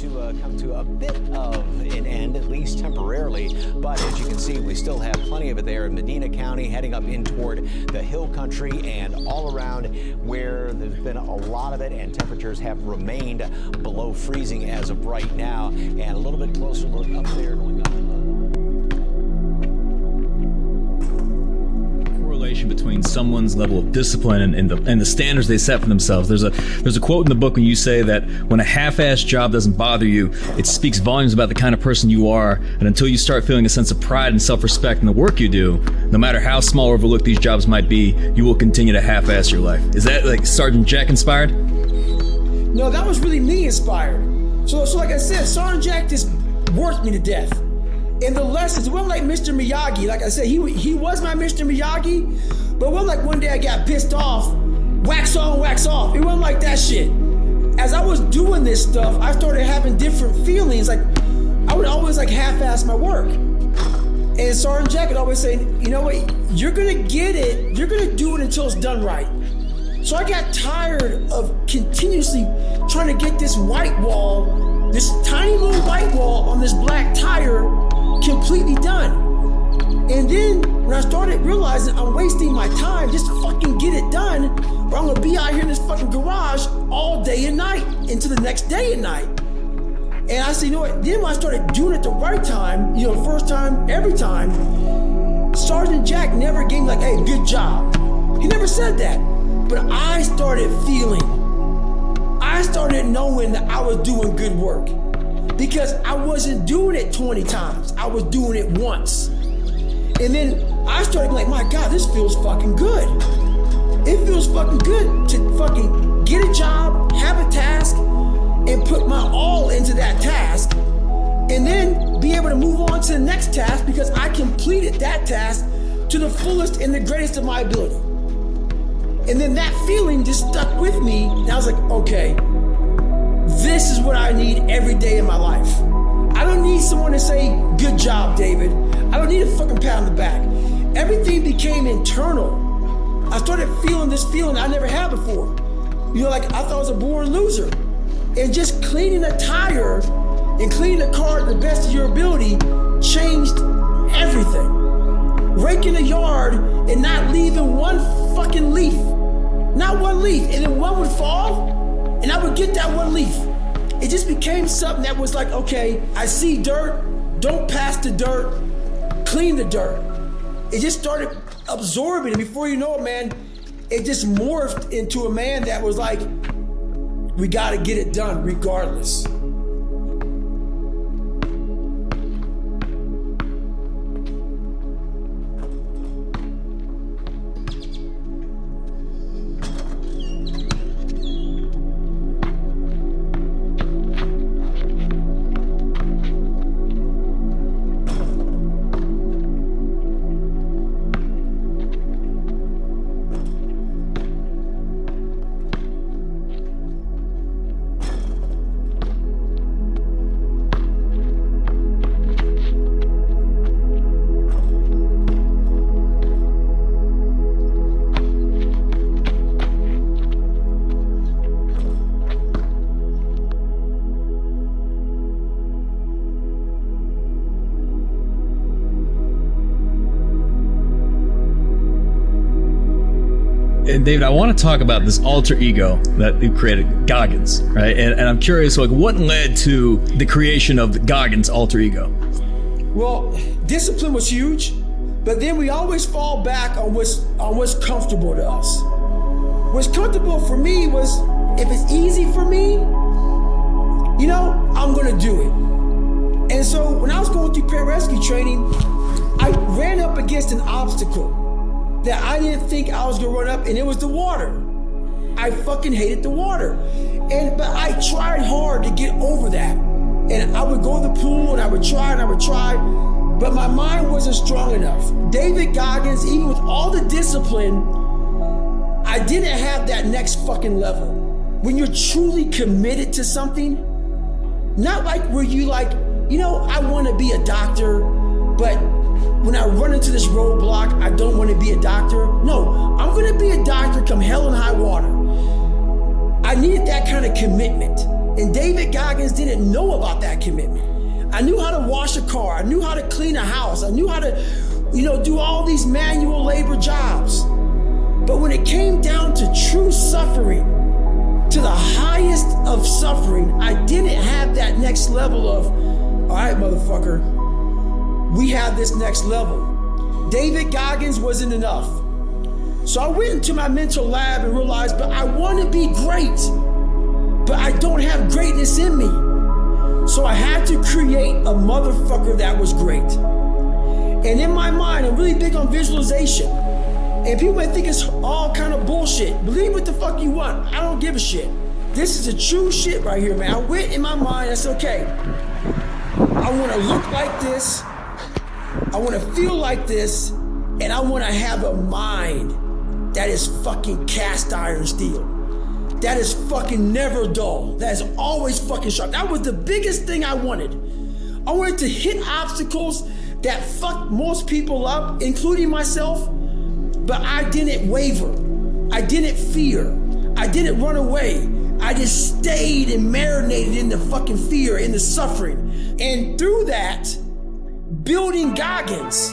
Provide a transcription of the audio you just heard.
to come to a bit of an end, at least temporarily. But as you can see, we still have plenty of it there in Medina County, heading up in toward the hill country and all around where there's been a lot of it, and temperatures have remained below freezing as of right now. And a little bit closer look up there, going up. Between someone's level of discipline and the standards they set for themselves. There's a quote in the book when you say that when a half-assed job doesn't bother you, it speaks volumes about the kind of person you are, and until you start feeling a sense of pride and self-respect in the work you do, no matter how small or overlooked these jobs might be, you will continue to half-ass your life. Is that like Sergeant Jack inspired? No, that was really me inspired. So like I said, Sergeant Jack just worked me to death. And the lessons, it wasn't like Mr. Miyagi. Like I said, he was my Mr. Miyagi, but it wasn't like one day I got pissed off, wax on, wax off. It wasn't like that shit. As I was doing this stuff, I started having different feelings. Like, I would always like half-ass my work. And Sergeant Jack would always say, you know what, you're gonna get it, you're gonna do it until it's done right. So I got tired of continuously trying to get this white wall, this tiny little white wall on this black tire completely done. And then when I started realizing I'm wasting my time just to fucking get it done, or I'm gonna be out here in this fucking garage all day and night into the next day and night. And I said, you know what, then when I started doing it the right time, you know, first time, every time, Sergeant Jack never gave me like, hey, good job. He never said that. But I started knowing that I was doing good work. Because I wasn't doing it 20 times, I was doing it once. And then I started like, my God, this feels fucking good. It feels fucking good to fucking get a job, have a task, and put my all into that task, and then be able to move on to the next task because I completed that task to the fullest and the greatest of my ability. And then that feeling just stuck with me, and I was like, okay, this is what I need every day in my life. I don't need someone to say, good job, David. I don't need a fucking pat on the back. Everything became internal. I started feeling this feeling I never had before. You know, like I thought I was a born loser. And just cleaning a tire and cleaning the car to the best of your ability changed everything. Raking the yard and not leaving one fucking leaf. Not one leaf. And then one would fall, and I would get that one leaf. It just became something that was like, okay, I see dirt, don't pass the dirt, clean the dirt. It just started absorbing, and before you know it, man, it just morphed into a man that was like, we gotta get it done regardless. And David, I want to talk about this alter ego that you created, Goggins, right? And I'm curious, like, what led to the creation of the Goggins alter ego? Well, discipline was huge, but then we always fall back on what's comfortable to us. What's comfortable for me was, if it's easy for me, you know, I'm gonna do it. And so when I was going through pararescue training, I ran up against an obstacle that I didn't think I was gonna run up, and it was the water. I fucking hated the water. But I tried hard to get over that. And I would go to the pool and I would try, but my mind wasn't strong enough. David Goggins, even with all the discipline, I didn't have that next fucking level. When you're truly committed to something, not like where you like, you know, I wanna be a doctor, but when I run into this roadblock, I don't want to be a doctor. No, I'm going to be a doctor come hell and high water. I needed that kind of commitment. And David Goggins didn't know about that commitment. I knew how to wash a car. I knew how to clean a house. I knew how to, do all these manual labor jobs. But when it came down to true suffering, to the highest of suffering, I didn't have that next level of, all right, motherfucker, we have this next level. David Goggins wasn't enough. So I went into my mental lab and realized, but I want to be great, but I don't have greatness in me. So I had to create a motherfucker that was great. And in my mind, I'm really big on visualization. And people may think it's all kind of bullshit. Believe what the fuck you want. I don't give a shit. This is a true shit right here, man. I went in my mind, I said, okay, I want to look like this. I want to feel like this. And I want to have a mind that is fucking cast iron steel. That is fucking never dull. That is always fucking sharp. That was the biggest thing I wanted. I wanted to hit obstacles that fucked most people up, including myself, but I didn't waver. I didn't fear. I didn't run away. I just stayed and marinated in the fucking fear, in the suffering. And through that, building Goggins,